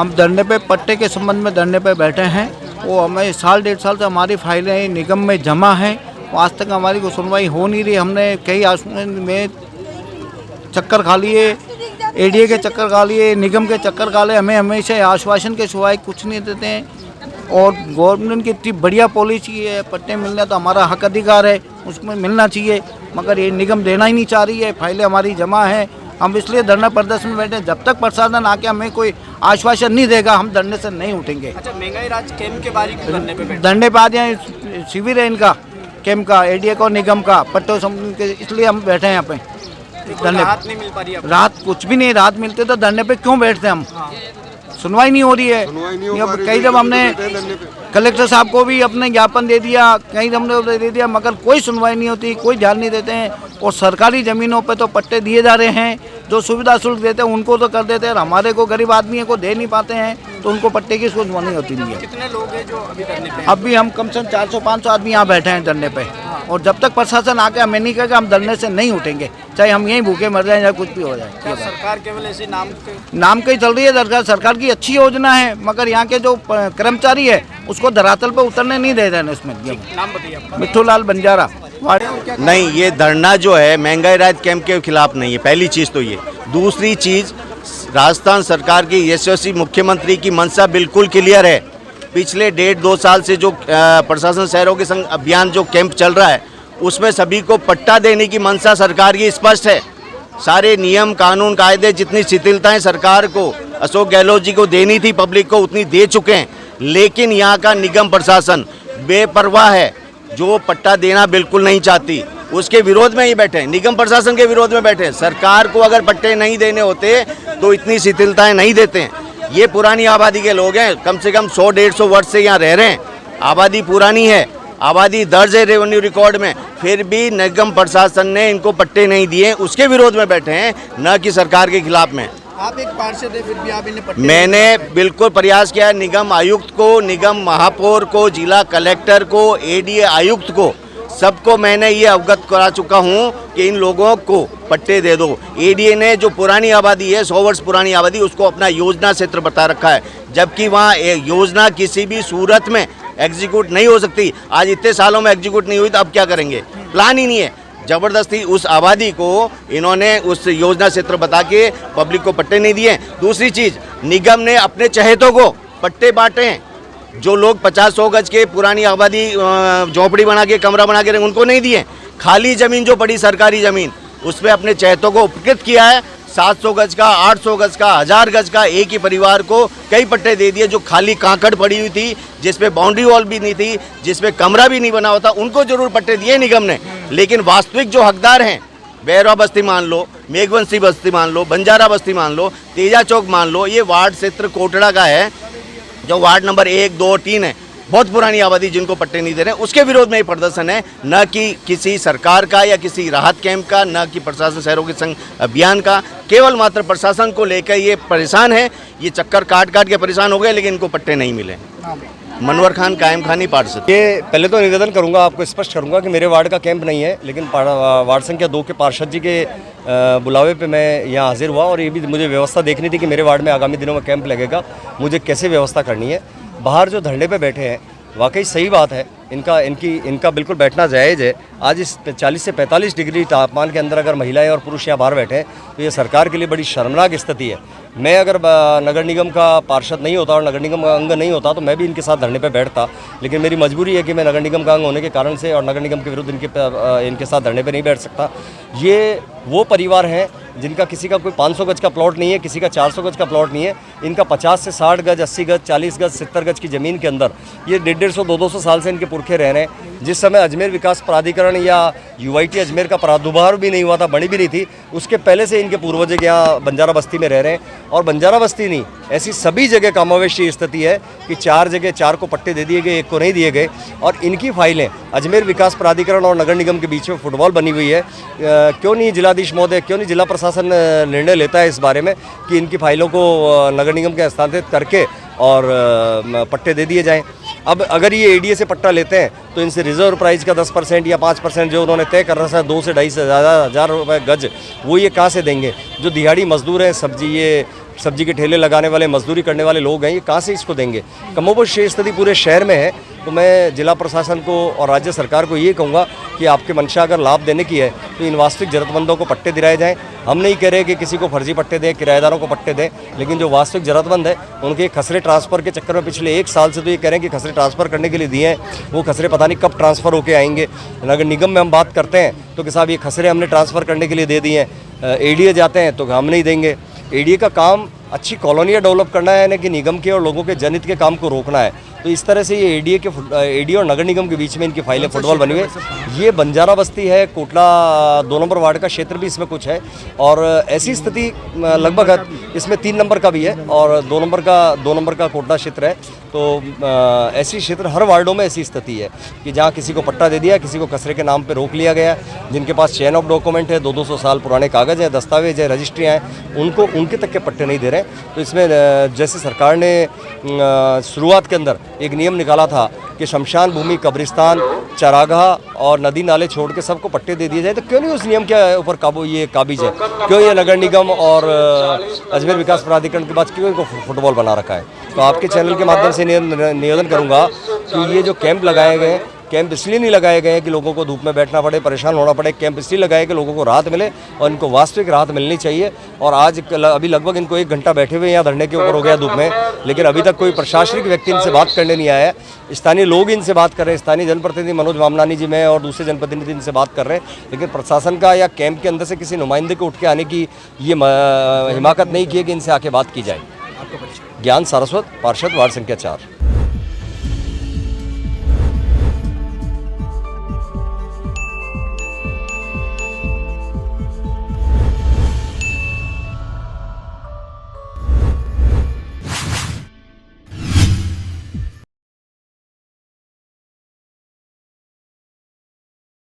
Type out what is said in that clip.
हम धरने पे पट्टे के संबंध में धरने पे बैठे हैं। वो हमें साल डेढ़ साल से हमारी फाइलें निगम में जमा हैं, आज तक हमारी कोई सुनवाई हो नहीं रही। हमने कई आश्वासन में चक्कर खा लिए, एडीए के चक्कर खा लिए, निगम के चक्कर खा लिए, हमें हमेशा आश्वासन के सिवाय कुछ नहीं देते हैं। और गवर्नमेंट की इतनी बढ़िया पॉलिसी है, पट्टे मिलना तो हमारा हक अधिकार है, उसमें मिलना चाहिए, मगर ये निगम देना ही नहीं चाह रही है। फाइलें हमारी जमा है, हम इसलिए धरना प्रदर्शन में बैठे। जब तक प्रशासन आके हमें कोई आश्वासन नहीं देगा हम धरने से नहीं उठेंगे। अच्छा, महंगाई राज कैंप के बारे में धरने पे बैठे? धरने पे आज यहाँ शिविर है इनका, कैंप का, एडीए को, निगम का, पट्टों के, इसलिए हम बैठे हैं यहाँ पे धरने। राहत नहीं मिल पा रही है? राहत कुछ भी नहीं, राहत मिलते तो धरने पे क्यों बैठते हम? सुनवाई नहीं हो रही है। कई जब हमने कलेक्टर साहब को भी अपने ज्ञापन दे दिया, कहीं हमने दे दिया, मगर कोई सुनवाई नहीं होती, कोई ध्यान नहीं देते हैं। और सरकारी ज़मीनों पे तो पट्टे दिए जा रहे हैं, जो सुविधा शुल्क देते हैं उनको तो कर देते हैं, हमारे को गरीब आदमी को दे नहीं पाते हैं, तो उनको पट्टे की सुनवाई होती नहीं है। कितने लोग हैं जो अभी धरने पे? अभी हम कम से कम 400-500 आदमी यहाँ बैठे हैं धरने पे, और जब तक प्रशासन आके हमें नहीं कहेगा हम धरने से नहीं उठेंगे, चाहे हम यहीं भूखे मर जाएं या कुछ भी हो जाए। सरकार केवल ऐसे नाम की चल रही है। सरकार की अच्छी योजना है, मगर यहाँ के जो कर्मचारी है उसको धरातल पर उतरने नहीं दे रहे हैं। इसमें नाम बताइए आपका? मिट्ठू लाल बंजारा। नहीं, ये धरना जो है महंगाई राहत कैंप के खिलाफ नहीं है, पहली चीज़ तो ये। दूसरी चीज़, राजस्थान सरकार की यशस्वी मुख्यमंत्री की मंशा बिल्कुल क्लियर है। पिछले 1.5-2 साल से जो प्रशासन शहरों के संग अभियान जो कैंप चल रहा है, उसमें सभी को पट्टा देने की मंशा सरकार की स्पष्ट है। सारे नियम कानून कायदे, जितनी शिथिलताएं सरकार को, अशोक गहलोत जी को देनी थी पब्लिक को, उतनी दे चुके हैं। लेकिन यहाँ का निगम प्रशासन बेपरवाह है, जो पट्टा देना बिल्कुल नहीं चाहती, उसके विरोध में ही बैठे हैं, निगम प्रशासन के विरोध में बैठे हैं। सरकार को अगर पट्टे नहीं देने होते तो इतनी शिथिलताएं नहीं देते हैं। ये पुरानी आबादी के लोग हैं, कम से कम 100-150 वर्ष से यहाँ रह रहे हैं, आबादी पुरानी है, आबादी दर्ज है रेवेन्यू रिकॉर्ड में, फिर भी निगम प्रशासन ने इनको पट्टे नहीं दिए, उसके विरोध में बैठे हैं, न कि सरकार के खिलाफ में। आप एक पार्षद है, फिर भी आप इन्हें पट्टे? मैंने बिल्कुल प्रयास किया है, निगम आयुक्त को, निगम महापौर को, जिला कलेक्टर को, एडीए आयुक्त को, सबको मैंने ये अवगत करा चुका हूँ कि इन लोगों को पट्टे दे दो। एडीए ने जो पुरानी आबादी है, 100 वर्ष पुरानी आबादी, उसको अपना योजना क्षेत्र बता रखा है, जबकि वहाँ योजना किसी भी सूरत में एग्जीक्यूट नहीं हो सकती। आज इतने सालों में एग्जीक्यूट नहीं हुई तो अब क्या करेंगे? प्लान ही नहीं है। ज़बरदस्ती उस आबादी को इन्होंने उस योजना क्षेत्र बता के पब्लिक को पट्टे नहीं दिए। दूसरी चीज़, निगम ने अपने चहेतों को पट्टे बांटे हैं। जो लोग 50-100 गज के पुरानी आबादी झोपड़ी बना के, कमरा बना के, उनको नहीं दिए। खाली ज़मीन जो पड़ी, सरकारी ज़मीन, उसमें अपने चहेतों को उपकृत किया है। 700 गज का, 800 गज का, 1000 गज का एक ही परिवार को कई पट्टे दे दिए। जो खाली कांकड़ पड़ी हुई थी, जिसमें बाउंड्री वॉल भी नहीं थी, जिसमें कमरा भी नहीं बना होता, उनको जरूर पट्टे दिए निगम ने। लेकिन वास्तविक जो हकदार हैं, बैरवा बस्ती मान लो, मेघवंशी बस्ती मान लो, बंजारा बस्ती मान लो, तेजा चौक मान लो, ये वार्ड क्षेत्र कोटड़ा का है, जो वार्ड नंबर 1, 2, 3 है, बहुत पुरानी आबादी, जिनको पट्टे नहीं दे रहे हैं, उसके विरोध में ये प्रदर्शन है, न कि किसी सरकार का या किसी राहत कैंप का, न कि प्रशासन शहरों के संग अभियान का। केवल मात्र प्रशासन को लेकर ये परेशान है, ये चक्कर काट के परेशान हो गए, लेकिन इनको पट्टे नहीं मिले। मनवर खान, कायम खानी, पार्षद। ये पहले तो निवेदन करूंगा, आपको स्पष्ट करूंगा कि मेरे वार्ड का कैंप नहीं है, लेकिन वार्ड संख्या 2 के पार्षद जी के बुलावे पे मैं यहाँ हाजिर हुआ, और ये भी मुझे व्यवस्था देखनी थी कि मेरे वार्ड में आगामी दिनों में कैंप लगेगा, मुझे कैसे व्यवस्था करनी है। बाहर जो धरने पे बैठे हैं, वाकई सही बात है, इनका बिल्कुल बैठना जायज़ है। आज इस 40 से 45 डिग्री तापमान के अंदर अगर महिलाएं और पुरुष यहाँ बाहर बैठे हैं, तो ये सरकार के लिए बड़ी शर्मनाक स्थिति है। मैं अगर नगर निगम का पार्षद नहीं होता और नगर निगम का अंग नहीं होता, तो मैं भी इनके साथ धरने पे बैठता, लेकिन मेरी मजबूरी है कि मैं नगर निगम का अंग होने के कारण से और नगर निगम के विरुद्ध इनके साथ धरने पे नहीं बैठ सकता। ये वो परिवार हैं जिनका किसी का कोई 500 गज का प्लॉट नहीं है, किसी का 400 गज का प्लॉट नहीं है, इनका 50 से 60 गज, 80 गज, 40 गज, 70 गज की ज़मीन के अंदर ये 150-200 साल से इनके पुरखे रह रहे हैं। जिस समय अजमेर विकास प्राधिकरण या यूआईटी अजमेर का प्रादुर्भाव भी नहीं हुआ था, बनी भी नहीं थी, उसके पहले से इनके पूर्वज यहाँ बंजारा बस्ती में रह रहे हैं। और बंजारा बस्ती नहीं, ऐसी सभी जगह कमोवेशी स्थिति है कि 4 जगह 4 को पट्टे दे दिए गए, 1 को नहीं दिए गए, और इनकी फाइलें अजमेर विकास प्राधिकरण और नगर निगम के बीच में फुटबॉल बनी हुई है। क्यों नहीं जिलाधीश महोदय, क्यों नहीं जिला प्रशासन निर्णय लेता है इस बारे में कि इनकी फाइलों को नगर निगम के हस्तांतरित करके और पट्टे दे दिए जाएं। अब अगर ये एडीए से पट्टा लेते हैं तो इनसे रिजर्व प्राइस का 10% या 5% जो उन्होंने तय कर रखा है 2 से 2.5 से ज़्यादा हज़ार रुपये गज, वो ये कहाँ से देंगे? जो दिहाड़ी मजदूर हैं, सब्जी ये सब्जी के ठेले लगाने वाले, मजदूरी करने वाले लोग हैं, ये कहाँ से इसको देंगे। कमोबेश ये स्थिति पूरे शहर में है। तो मैं जिला प्रशासन को और राज्य सरकार को ये कहूँगा कि आपके मंशा अगर लाभ देने की है तो इन वास्तविक ज़रूरतमंदों को पट्टे दिलाए जाएँ। हम नहीं कह रहे कि किसी को फर्जी पट्टे दें, किराएदारों को पट्टे दें, लेकिन जो वास्तविक ज़रूरतमंद है उनके खसरे ट्रांसफ़र के चक्कर में पिछले 1 साल से तो ये कह रहे हैं कि खसरे ट्रांसफ़र करने के लिए दिए हैं, वो खसरे पता नहीं कब ट्रांसफ़र होके आएंगे। नगर निगम में हम बात करते हैं तो कि साहब ये खसरे हमने ट्रांसफ़र करने के लिए दे दिए हैं। एडीए जाते हैं तो हम नहीं देंगे। एडीए का काम अच्छी कॉलोनियाँ डेवलप करना है, ना कि निगम के और लोगों के जनहित के काम को रोकना है। तो इस तरह से ये एडीए और नगर निगम के बीच में इनकी फाइलें फुटबॉल बनी हुई है। ये बंजारा बस्ती है, कोटला 2 नंबर वार्ड का क्षेत्र भी इसमें कुछ है, और ऐसी स्थिति लगभग इसमें 3 नंबर का भी है और 2 नंबर का कोटला क्षेत्र है। तो ऐसी क्षेत्र हर वार्डों में ऐसी स्थिति है कि जहाँ किसी को पट्टा दे दिया, किसी को खसरे के नाम पे रोक लिया गया, जिनके पास चेन ऑफ डॉक्यूमेंट है, 200 साल पुराने कागज़ हैं, दस्तावेज है, रजिस्ट्रियाँ हैं, उनके तक के पट्टे नहीं दे रहे। तो इसमें जैसे सरकार ने शुरुआत के अंदर एक नियम निकाला था कि शमशान भूमि, कब्रिस्तान, चरागाह और नदी नाले छोड़ के सबको पट्टे दे दिए जाए, तो क्यों नहीं उस नियम के ऊपर काबिज है? क्यों ये नगर निगम और अजमेर विकास प्राधिकरण के बाद क्यों इनको फुटबॉल बना रखा है? तो आपके चैनल के माध्यम से निवेदन करूंगा कि ये जो कैंप लगाए गए हैं, कैंप इसलिए नहीं लगाए गए हैं कि लोगों को धूप में बैठना पड़े, परेशान होना पड़े। कैंप इसलिए लगाए कि लोगों को राहत मिले और इनको वास्तविक राहत मिलनी चाहिए। और आज अभी लगभग इनको 1 घंटा बैठे हुए यहाँ धरने के ऊपर हो गया धूप में, लेकिन अभी तक कोई प्रशासनिक व्यक्ति इनसे बात करने नहीं आया है। स्थानीय लोग इनसे बात कर रहे हैं, स्थानीय जनप्रतिनिधि मनोज मामलानी जी में और दूसरे जनप्रतिनिधि इनसे बात कर रहे हैं, लेकिन प्रशासन का या कैंप के अंदर से किसी नुमाइंदे को उठ के आने की ये हिमाकत नहीं की है कि इनसे आके बात की जाए। ज्ञान सारस्वत, पार्षद, वार्ड संख्या 4।